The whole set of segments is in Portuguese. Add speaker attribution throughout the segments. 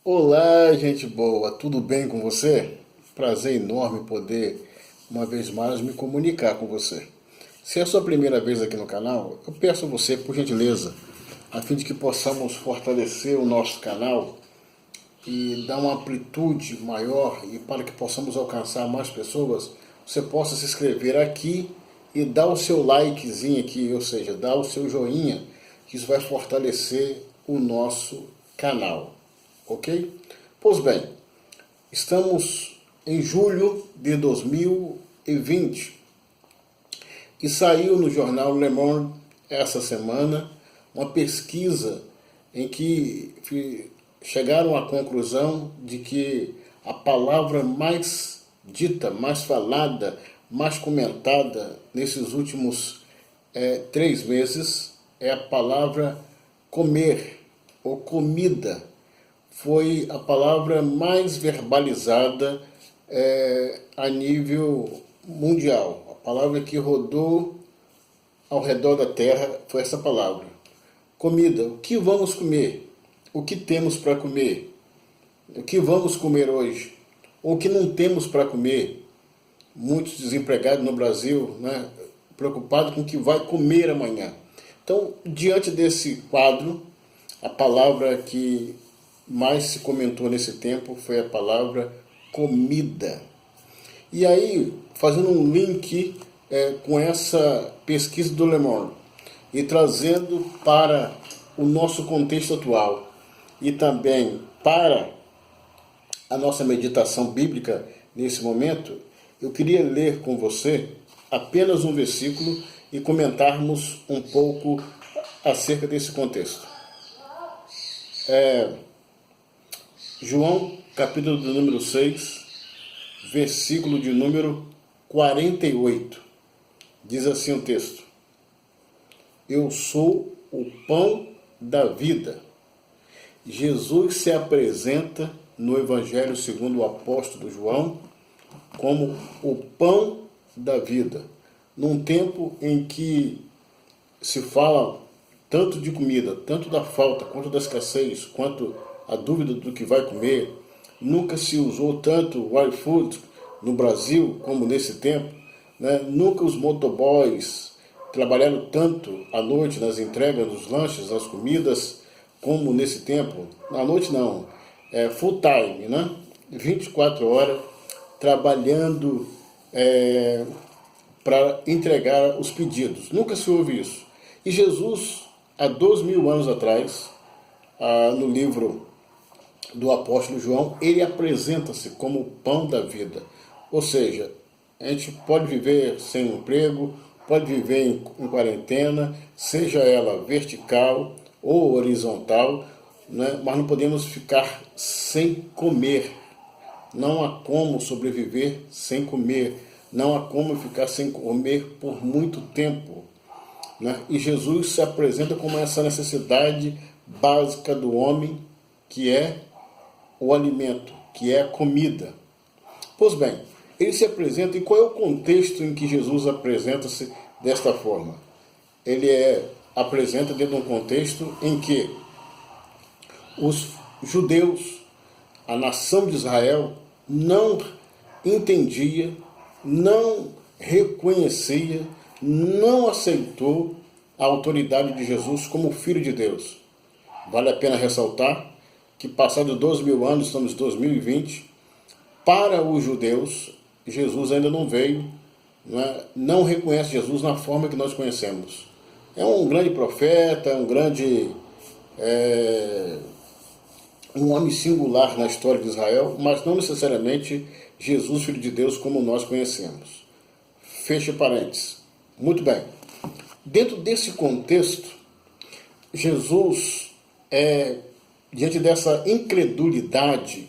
Speaker 1: Olá, gente boa, tudo bem com você? Prazer enorme poder, uma vez mais, me comunicar com você. Se é a sua primeira vez aqui no canal, eu peço a você, por gentileza, a fim de que possamos fortalecer o nosso canal e dar uma amplitude maior e para que possamos alcançar mais pessoas, você possa se inscrever aqui e dar o seu likezinho aqui, ou seja, dar o seu joinha, que isso vai fortalecer o nosso canal, ok? Pois bem, estamos em julho de 2020 e saiu no jornal Le Monde essa semana uma pesquisa em que chegaram à conclusão de que a palavra mais dita, mais falada, mais comentada nesses últimos 3 meses é a palavra comer ou comida. Foi a palavra mais verbalizada a nível mundial. A palavra que rodou ao redor da terra foi essa palavra. Comida. O que vamos comer? O que temos para comer? O que vamos comer hoje? Ou o que não temos para comer? Muitos desempregados no Brasil, né, preocupados com o que vai comer amanhã. Então, diante desse quadro, a palavra que mais se comentou nesse tempo foi a palavra comida. E aí, fazendo um link com essa pesquisa do Le Monde e trazendo para o nosso contexto atual e também para a nossa meditação bíblica nesse momento, eu queria ler com você apenas um versículo e comentarmos um pouco acerca desse contexto. João, capítulo do número 6, versículo de número 48. Diz assim o texto: Eu sou o pão da vida. Jesus se apresenta no Evangelho segundo o apóstolo João como o pão da vida. Num tempo em que se fala tanto de comida, tanto da falta, quanto da escassez, quanto a dúvida do que vai comer, nunca se usou tanto o iFood no Brasil como nesse tempo, né? Nunca os motoboys trabalharam tanto à noite nas entregas dos lanches, das comidas, como nesse tempo. À noite não, full time, né? 24 horas trabalhando para entregar os pedidos. Nunca se ouve isso. E Jesus, há 2000 anos atrás, no livro do apóstolo João, ele apresenta-se como o pão da vida. Ou seja, a gente pode viver sem emprego, pode viver em quarentena, seja ela vertical ou horizontal, né? Mas não podemos ficar sem comer. Não há como sobreviver sem comer. Não há como ficar sem comer por muito tempo, né? E Jesus se apresenta como essa necessidade básica do homem, que é o alimento, que é a comida. Pois bem, ele se apresenta, e qual é o contexto em que Jesus apresenta-se desta forma? Ele apresenta dentro de um contexto em que os judeus, a nação de Israel, não entendia, não reconhecia, não aceitou a autoridade de Jesus como Filho de Deus. Vale a pena ressaltar que, passados 2000 anos, estamos em 2020, para os judeus, Jesus ainda não veio, não reconhece Jesus na forma que nós conhecemos. É um grande profeta, um homem singular na história de Israel, mas não necessariamente Jesus, Filho de Deus, como nós conhecemos. Fecha parênteses. Muito bem. Dentro desse contexto, Jesus, diante dessa incredulidade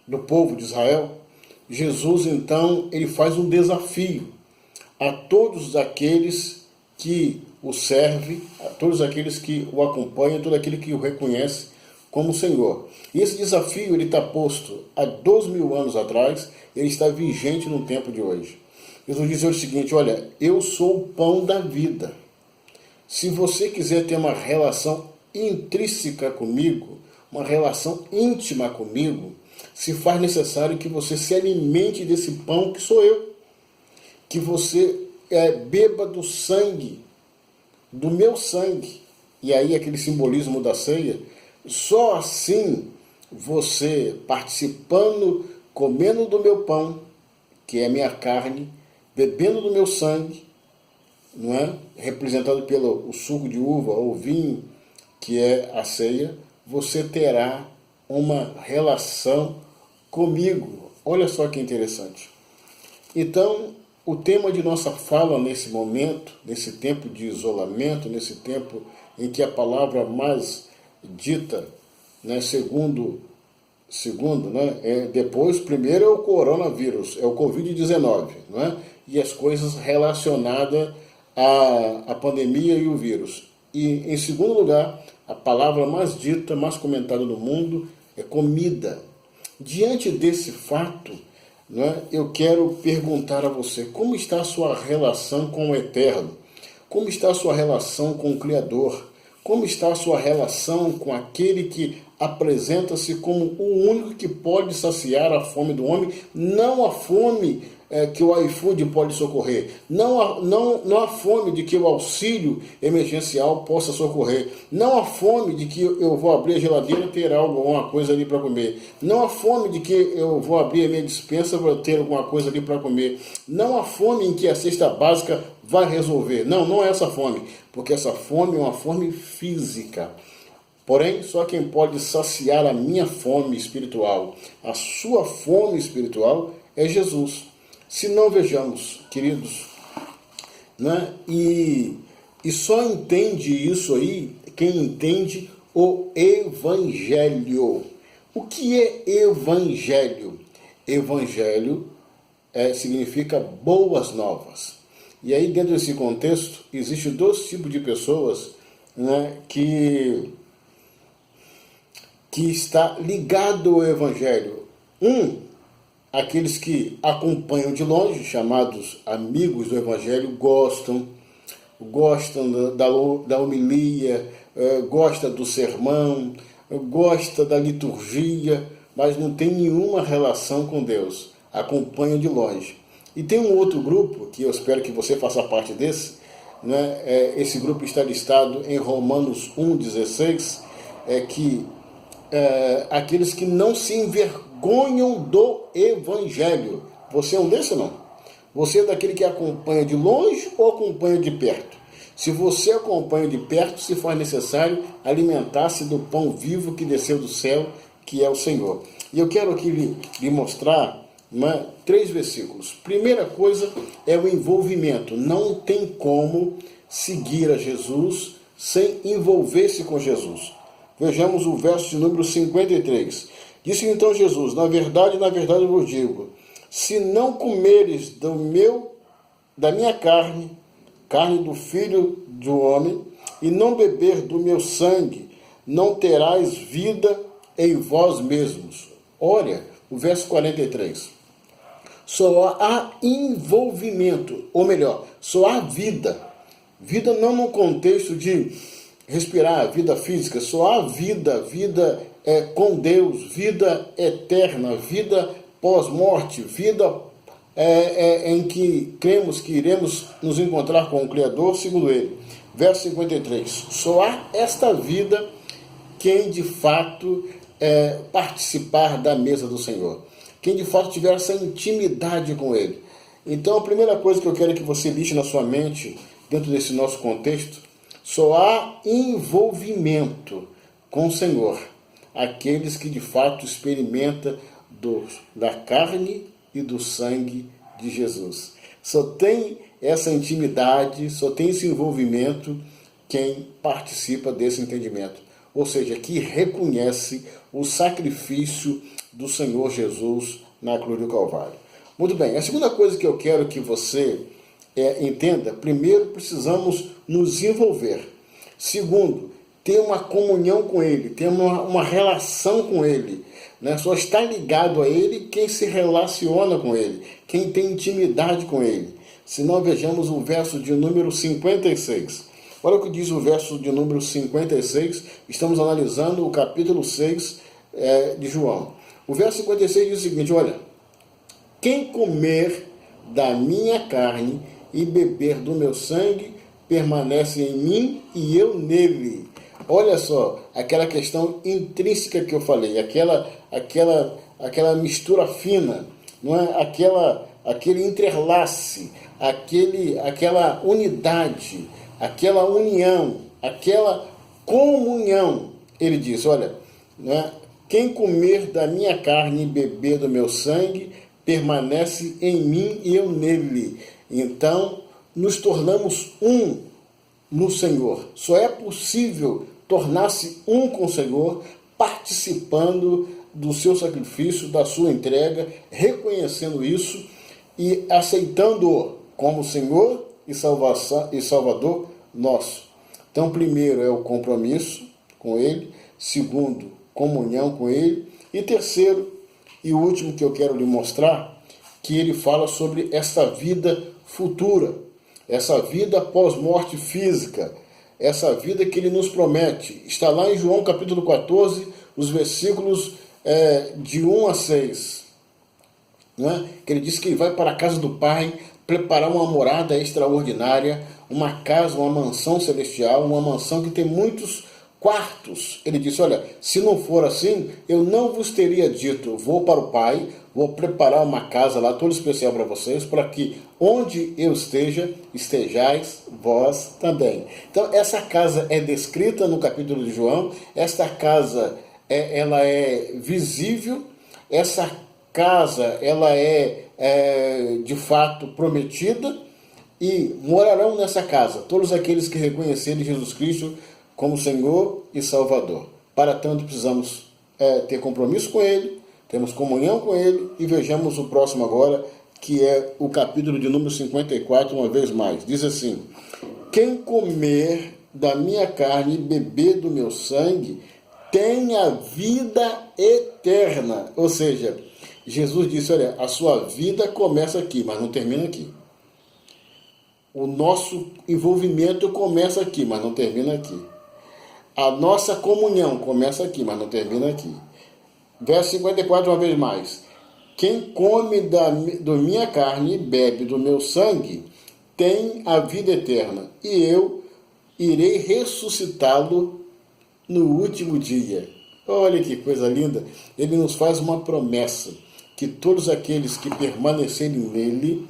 Speaker 1: do povo de Israel, Jesus, então, ele faz um desafio a todos aqueles que o servem, a todos aqueles que o acompanham, a todo aquele que o reconhece como Senhor. E esse desafio ele está posto há 2000 anos atrás, ele está vigente no tempo de hoje. Jesus diz o seguinte: olha, eu sou o pão da vida. Se você quiser ter uma relação intrínseca comigo, uma relação íntima comigo, se faz necessário que você se alimente desse pão que sou eu, que você beba do sangue, do meu sangue. E aí aquele simbolismo da ceia, só assim você participando, comendo do meu pão, que é a minha carne, bebendo do meu sangue, não é? Representado pelo o suco de uva ou vinho, que é a ceia, você terá uma relação comigo. Olha só que interessante. Então, o tema de nossa fala nesse momento, nesse tempo de isolamento, nesse tempo em que a palavra mais dita, né, segundo, né, depois, primeiro é o coronavírus, é o Covid-19, não é? E as coisas relacionadas à pandemia e o vírus. E, em segundo lugar, a palavra mais dita, mais comentada no mundo é comida. Diante desse fato, né, eu quero perguntar a você, como está a sua relação com o Eterno? Como está a sua relação com o Criador? Como está a sua relação com aquele que apresenta-se como o único que pode saciar a fome do homem, não a fome que o iFood pode socorrer, não a fome de que o auxílio emergencial possa socorrer, não a fome de que eu vou abrir a geladeira e ter alguma coisa ali para comer, não a fome de que eu vou abrir a minha despensa para ter alguma coisa ali para comer, não a fome em que a cesta básica vai resolver, não é essa fome, porque essa fome é uma fome física. Porém, só quem pode saciar a minha fome espiritual, a sua fome espiritual, é Jesus. Se não, vejamos, queridos, né? E só entende isso aí quem entende o Evangelho. O que é Evangelho? Evangelho significa boas novas. E aí, dentro desse contexto, existem dois tipos de pessoas, né, que está ligado ao Evangelho. Aqueles que acompanham de longe, chamados amigos do Evangelho, gostam da homilia, gosta do sermão, gosta da liturgia, mas não tem nenhuma relação com Deus, acompanham de longe. E tem um outro grupo, que eu espero que você faça parte desse, né? Esse grupo está listado em Romanos 1,16, aqueles que não se envergonham do Evangelho. Você é um desse ou não? Você é daquele que acompanha de longe ou acompanha de perto? Se você acompanha de perto, se for necessário alimentar-se do pão vivo que desceu do céu, que é o Senhor. E eu quero aqui lhe mostrar 3 versículos. Primeira coisa é o envolvimento. Não tem como seguir a Jesus sem envolver-se com Jesus. Vejamos o verso de número 53. Disse então Jesus, na verdade eu vos digo, se não comeres da minha carne do Filho do Homem, e não beber do meu sangue, não terás vida em vós mesmos. Olha, o verso 43. Só há envolvimento, ou melhor, só há vida. Vida não no contexto de respirar, vida física, só há vida com Deus, vida eterna, vida pós-morte, vida em que cremos que iremos nos encontrar com o Criador, segundo ele. Verso 53, só há esta vida quem de fato participar da mesa do Senhor, quem de fato tiver essa intimidade com ele. Então a primeira coisa que eu quero que você liste na sua mente, dentro desse nosso contexto, só há envolvimento com o Senhor, aqueles que de fato experimentam da carne e do sangue de Jesus. Só tem essa intimidade, só tem esse envolvimento quem participa desse entendimento. Ou seja, que reconhece o sacrifício do Senhor Jesus na cruz do Calvário. Muito bem, a segunda coisa que eu quero que você entenda, primeiro precisamos nos envolver. Segundo, ter uma comunhão com Ele, ter uma relação com Ele. Né? Só está ligado a Ele quem se relaciona com Ele, quem tem intimidade com Ele. Se não, vejamos o verso de número 56. Olha o que diz o verso de número 56. Estamos analisando o capítulo 6 de João. O verso 56 diz o seguinte, olha: quem comer da minha carne e beber do meu sangue permanece em mim e eu nele. Olha só, aquela questão intrínseca que eu falei, aquela mistura fina, não é? Aquele entrelace, aquela unidade, aquela união, aquela comunhão. Ele diz, olha, né? Quem comer da minha carne e beber do meu sangue permanece em mim e eu nele. Então, nos tornamos um no Senhor. Só é possível tornar-se um com o Senhor participando do seu sacrifício, da sua entrega, reconhecendo isso e aceitando-o como Senhor e Salvador nosso. Então, primeiro é o compromisso com Ele, segundo, comunhão com Ele, e terceiro, e o último que eu quero lhe mostrar, que ele fala sobre essa vida futura, essa vida pós-morte física, essa vida que ele nos promete. Está lá em João capítulo 14, os versículos de 1 a 6. Não é? Que ele diz que ele vai para a casa do Pai preparar uma morada extraordinária, uma casa, uma mansão celestial, uma mansão que tem muitos quartos. Ele disse, olha, se não for assim, eu não vos teria dito, vou para o Pai, vou preparar uma casa lá, toda especial para vocês, para que onde eu esteja, estejais vós também. Então, essa casa é descrita no capítulo de João, esta casa, ela é visível, essa casa, ela é de fato prometida, e morarão nessa casa todos aqueles que reconhecerem Jesus Cristo como Senhor e Salvador. Para tanto, precisamos ter compromisso com Ele, temos comunhão com Ele, e vejamos o próximo agora, que é o capítulo de número 54, uma vez mais. Diz assim, quem comer da minha carne e beber do meu sangue tem a vida eterna. Ou seja, Jesus disse, olha, a sua vida começa aqui, mas não termina aqui. O nosso envolvimento começa aqui, mas não termina aqui. A nossa comunhão começa aqui, mas não termina aqui. Verso 54, uma vez mais. Quem come da minha carne e bebe do meu sangue tem a vida eterna, e eu irei ressuscitá-lo no último dia. Olha que coisa linda. Ele nos faz uma promessa, que todos aqueles que permanecerem nele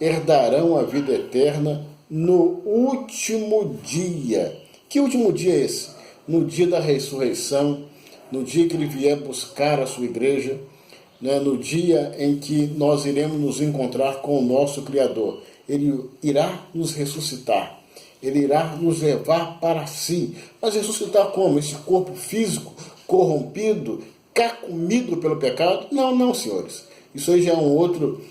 Speaker 1: herdarão a vida eterna no último dia. Que último dia é esse? No dia da ressurreição, no dia que ele vier buscar a sua igreja, né, no dia em que nós iremos nos encontrar com o nosso Criador. Ele irá nos ressuscitar, ele irá nos levar para si. Mas ressuscitar como? Esse corpo físico corrompido, carcomido pelo pecado? Não, não, senhores. Isso aí já é um outro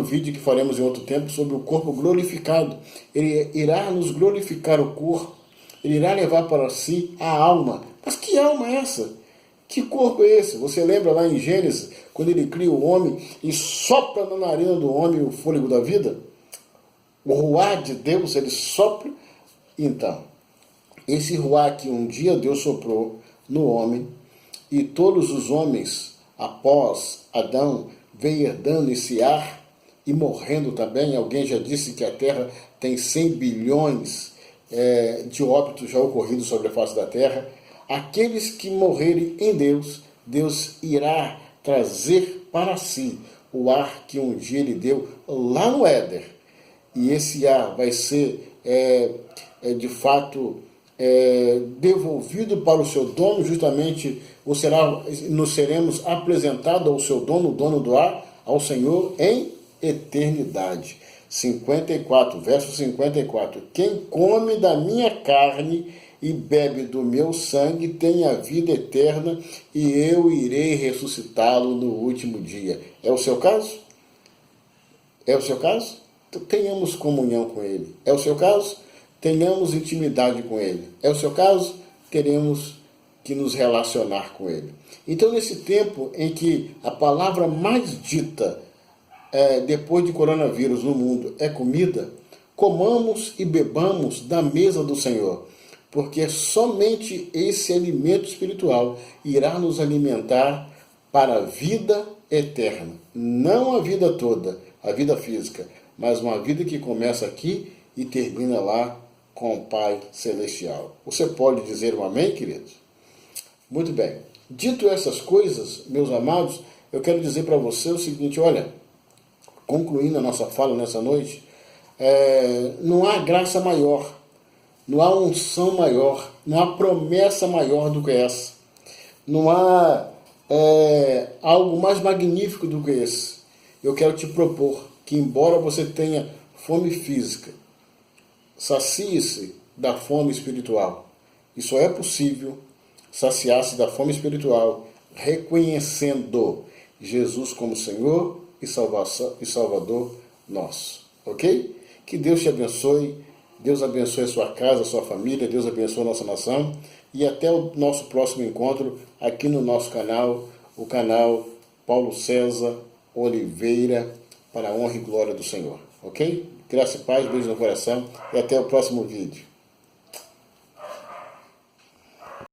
Speaker 1: vídeo que faremos em outro tempo sobre o corpo glorificado. Ele irá nos glorificar o corpo, ele irá levar para si a alma. Mas que alma é essa? Que corpo é esse? Você lembra lá em Gênesis, quando ele cria o homem e sopra na narina do homem o fôlego da vida? O ruá de Deus, ele sopra. Então, esse ruá que um dia Deus soprou no homem, e todos os homens, após Adão, vêm herdando esse ar e morrendo também. Alguém já disse que a Terra tem 100 bilhões de óbitos já ocorridos sobre a face da Terra. Aqueles que morrerem em Deus, Deus irá trazer para si o ar que um dia ele deu lá no Éden. E esse ar vai ser, de fato, devolvido para o seu dono, justamente nos seremos apresentados ao seu dono, o dono do ar, ao Senhor, em eternidade. 54, verso 54. Quem come da minha carne e bebe do meu sangue tem a vida eterna, e eu irei ressuscitá-lo no último dia. É o seu caso? É o seu caso? Tenhamos comunhão com Ele. É o seu caso? Tenhamos intimidade com Ele. É o seu caso? Teremos que nos relacionar com Ele. Então, nesse tempo em que a palavra mais dita depois de coronavírus no mundo é comida, comamos e bebamos da mesa do Senhor, porque somente esse alimento espiritual irá nos alimentar para a vida eterna. Não a vida toda, a vida física, mas uma vida que começa aqui e termina lá com o Pai Celestial. Você pode dizer um amém, queridos? Muito bem. Dito essas coisas, meus amados, eu quero dizer para você o seguinte, olha, concluindo a nossa fala nessa noite, não há graça maior, não há unção maior, não há promessa maior do que essa. Não há algo mais magnífico do que esse. Eu quero te propor que, embora você tenha fome física, sacie-se da fome espiritual. E só é possível saciar-se da fome espiritual reconhecendo Jesus como Senhor e Salvador nosso. Ok? Que Deus te abençoe. Deus abençoe a sua casa, a sua família. Deus abençoe a nossa nação. E até o nosso próximo encontro aqui no nosso canal, o canal Paulo César Oliveira, para a honra e glória do Senhor. Ok? Graça e paz, beijo no coração e até o próximo vídeo.